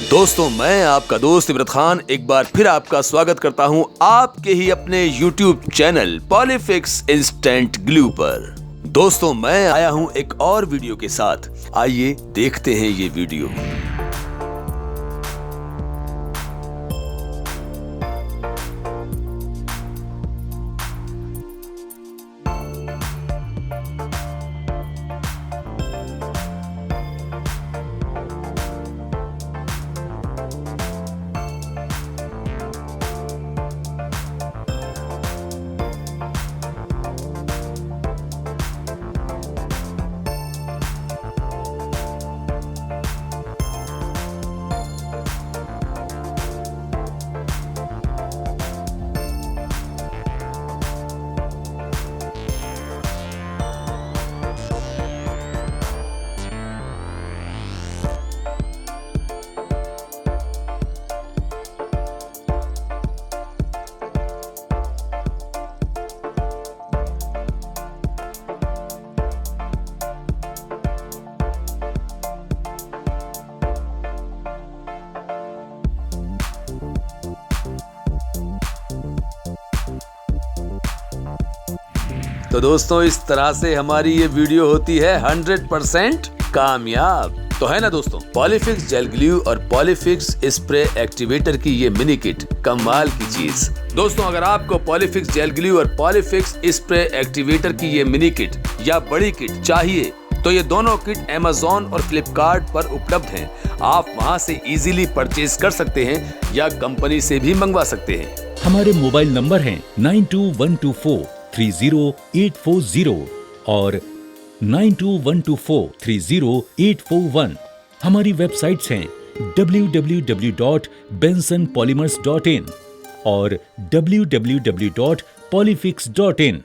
दोस्तों, मैं आपका दोस्त इमरान खान एक बार फिर आपका स्वागत करता हूं आपके ही अपने YouTube channel Polyfix instant glue पर। दोस्तों, मैं आया हूं एक और वीडियो के साथ। आइए देखते हैं ये वीडियो। तो दोस्तों, इस तरह से हमारी ये वीडियो होती है 100% कामयाब। तो है ना दोस्तों, पॉलीफिक्स जेल ग्लू और पॉलीफिक्स स्प्रे एक्टिवेटर की ये मिनी किट कमाल की चीज। दोस्तों, अगर आपको पॉलीफिक्स जेल ग्लू और पॉलीफिक्स स्प्रे एक्टिवेटर की ये मिनी किट या बड़ी किट चाहिए तो ये दोनों किट Amazon और Flipkart पर उपलब्ध हैं। आप वहां से इजीली परचेज कर सकते हैं या कंपनी से भी मंगवा सकते हैं। हमारे मोबाइल नंबर हैं 9212430840 और 9212430841। हमारी वेबसाइट्स हैं www.bensonpolymers.in और www.polyfix.in।